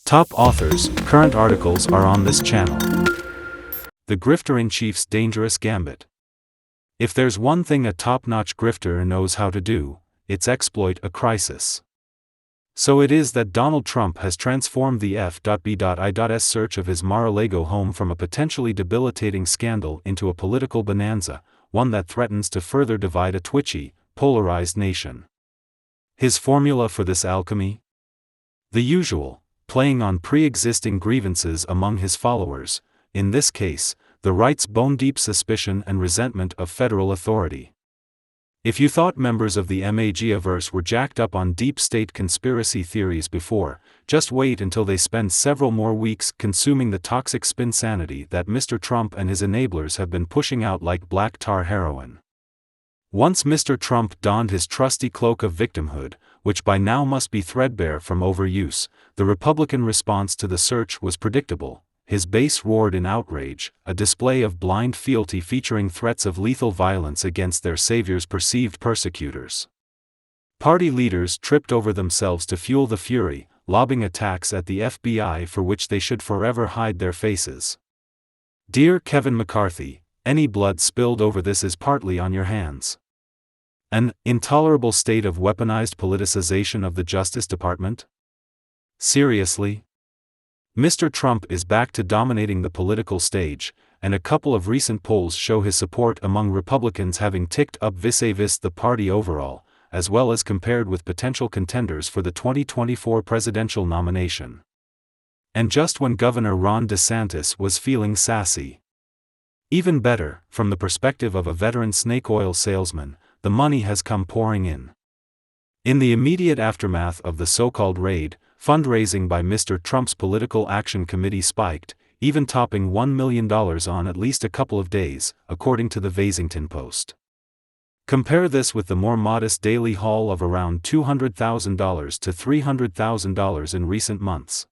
Top authors, current articles are on this channel. The Grifter-in-Chief's Dangerous Gambit. If there's one thing a top-notch grifter knows how to do, it's exploit a crisis. So it is that Donald Trump has transformed the F.B.I.'s search of his Mar-a-Lago home from a potentially debilitating scandal into a political bonanza, one that threatens to further divide a twitchy, polarized nation. His formula for this alchemy? The usual, playing on pre-existing grievances among his followers, in this case, the right's bone-deep suspicion and resentment of federal authority. If you thought members of the MAGAverse were jacked up on deep state conspiracy theories before, just wait until they spend several more weeks consuming the toxic spinsanity that Mr. Trump and his enablers have been pushing out like black tar heroin. Once Mr. Trump donned his trusty cloak of victimhood, which by now must be threadbare from overuse, the Republican response to the search was predictable. His base roared in outrage, a display of blind fealty featuring threats of lethal violence against their savior's perceived persecutors. Party leaders tripped over themselves to fuel the fury, lobbing attacks at the FBI for which they should forever hide their faces. Dear Kevin McCarthy, any blood spilled over this is partly on your hands. An intolerable state of weaponized politicization of the Justice Department? Seriously? Mr. Trump is back to dominating the political stage, and a couple of recent polls show his support among Republicans having ticked up vis-a-vis the party overall, as well as compared with potential contenders for the 2024 presidential nomination. And just when Governor Ron DeSantis was feeling sassy. Even better, from the perspective of a veteran snake oil salesman, the money has come pouring in. In the immediate aftermath of the so-called raid, fundraising by Mr. Trump's Political Action Committee spiked, even topping $1 million on at least a couple of days, according to the Washington Post. Compare this with the more modest daily haul of around $200,000 to $300,000 in recent months.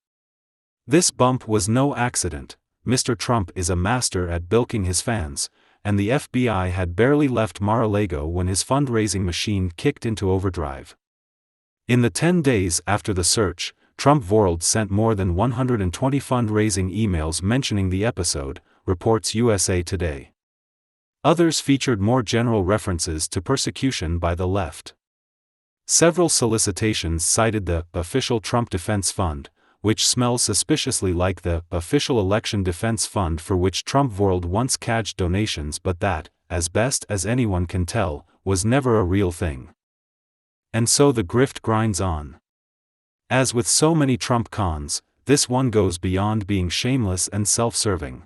This bump was no accident. Mr. Trump is a master at bilking his fans, and the FBI had barely left Mar-a-Lago when his fundraising machine kicked into overdrive. In the 10 days after the search, Trump World sent more than 120 fundraising emails mentioning the episode, reports USA Today. Others featured more general references to persecution by the left. Several solicitations cited the official Trump Defense Fund, which smells suspiciously like the official election defense fund for which Trump World once cadged donations but that, as best as anyone can tell, was never a real thing. And so the grift grinds on. As with so many Trump cons, this one goes beyond being shameless and self-serving.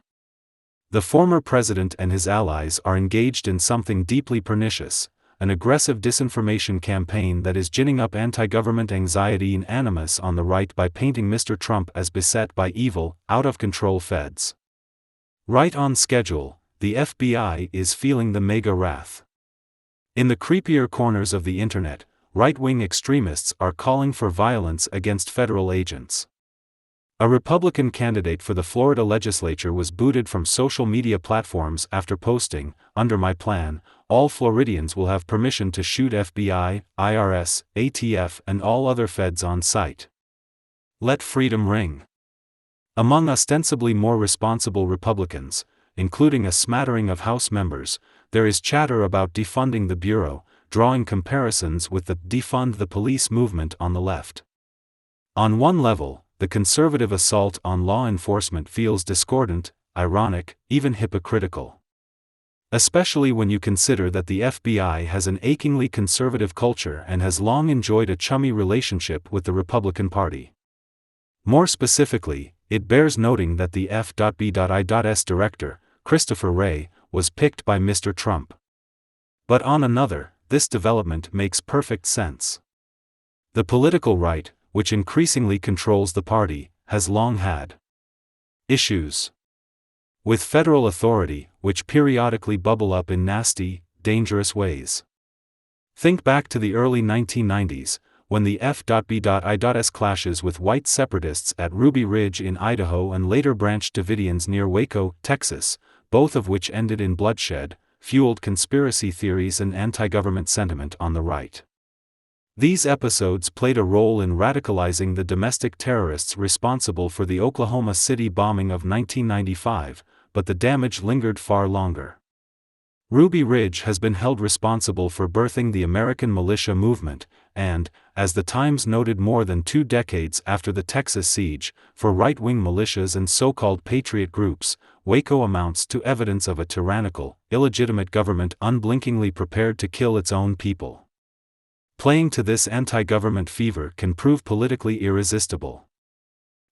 The former president and his allies are engaged in something deeply pernicious, an aggressive disinformation campaign that is ginning up anti-government anxiety and animus on the right by painting Mr. Trump as beset by evil, out-of-control feds. Right on schedule, the FBI is feeling the mega wrath. In the creepier corners of the internet, right-wing extremists are calling for violence against federal agents. A Republican candidate for the Florida legislature was booted from social media platforms after posting, "Under my plan, all Floridians will have permission to shoot FBI, IRS, ATF and all other feds on sight. Let freedom ring." Among ostensibly more responsible Republicans, including a smattering of House members, there is chatter about defunding the Bureau, drawing comparisons with the defund the police movement on the left. On one level, the conservative assault on law enforcement feels discordant, ironic, even hypocritical. Especially when you consider that the FBI has an achingly conservative culture and has long enjoyed a chummy relationship with the Republican Party. More specifically, it bears noting that the F.B.I.'s director, Christopher Wray, was picked by Mr. Trump. But on another, this development makes perfect sense. The political right, which increasingly controls the party, has long had issues with federal authority, which periodically bubble up in nasty, dangerous ways. Think back to the early 1990s, when the F.B.I.'s clashes with white separatists at Ruby Ridge in Idaho and later Branch Davidians near Waco, Texas, both of which ended in bloodshed, fueled conspiracy theories and anti-government sentiment on the right. These episodes played a role in radicalizing the domestic terrorists responsible for the Oklahoma City bombing of 1995, but the damage lingered far longer. Ruby Ridge has been held responsible for birthing the American militia movement, and, as the Times noted more than 2 decades after the Texas siege, for right-wing militias and so-called patriot groups, Waco amounts to evidence of a tyrannical, illegitimate government unblinkingly prepared to kill its own people. Playing to this anti-government fever can prove politically irresistible.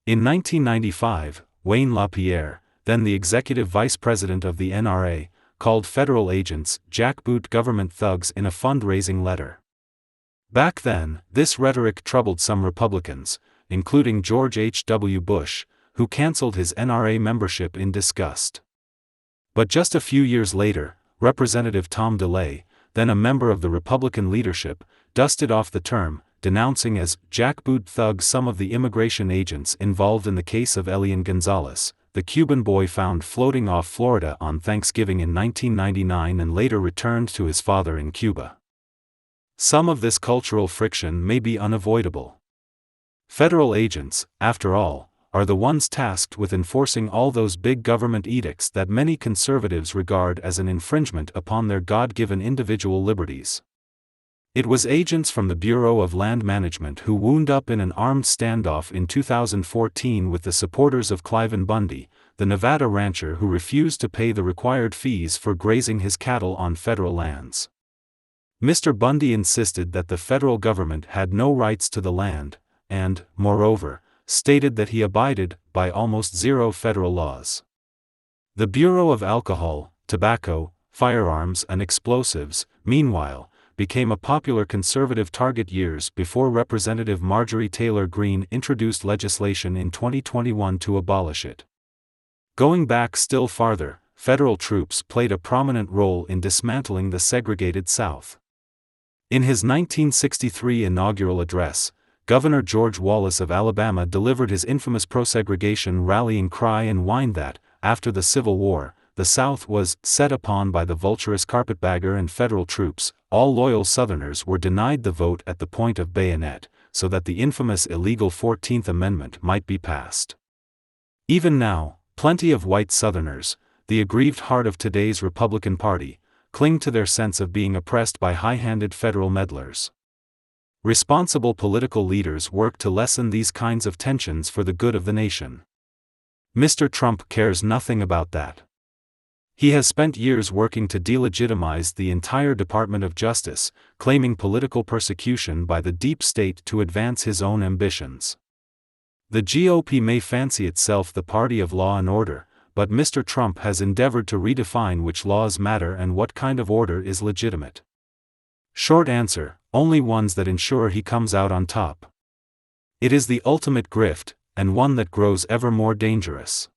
In 1995, Wayne LaPierre, then the executive vice president of the NRA, called federal agents jackboot government thugs in a fundraising letter. Back then, this rhetoric troubled some Republicans, including George H.W. Bush, who canceled his NRA membership in disgust. But just a few years later, Representative Tom DeLay, then a member of the Republican leadership, dusted off the term, denouncing as jackboot thugs some of the immigration agents involved in the case of Elian Gonzalez, the Cuban boy found floating off Florida on Thanksgiving in 1999 and later returned to his father in Cuba. Some of this cultural friction may be unavoidable. Federal agents, after all, are the ones tasked with enforcing all those big government edicts that many conservatives regard as an infringement upon their God-given individual liberties. It was agents from the Bureau of Land Management who wound up in an armed standoff in 2014 with the supporters of Cliven Bundy, the Nevada rancher who refused to pay the required fees for grazing his cattle on federal lands. Mr. Bundy insisted that the federal government had no rights to the land, and, moreover, stated that he abided by almost zero federal laws. The Bureau of Alcohol, Tobacco, Firearms and Explosives, meanwhile, became a popular conservative target years before Representative Marjorie Taylor Greene introduced legislation in 2021 to abolish it. Going back still farther, federal troops played a prominent role in dismantling the segregated South. In his 1963 inaugural address, Governor George Wallace of Alabama delivered his infamous pro-segregation rallying cry and whined that, after the Civil War, the South was set upon by the vulturous carpetbagger and federal troops. All loyal Southerners were denied the vote at the point of bayonet, so that the infamous illegal 14th Amendment might be passed. Even now, plenty of white Southerners, the aggrieved heart of today's Republican Party, cling to their sense of being oppressed by high-handed federal meddlers. Responsible political leaders work to lessen these kinds of tensions for the good of the nation. Mr. Trump cares nothing about that. He has spent years working to delegitimize the entire Department of Justice, claiming political persecution by the deep state to advance his own ambitions. The GOP may fancy itself the party of law and order, but Mr. Trump has endeavored to redefine which laws matter and what kind of order is legitimate. Short answer, only ones that ensure he comes out on top. It is the ultimate grift, and one that grows ever more dangerous.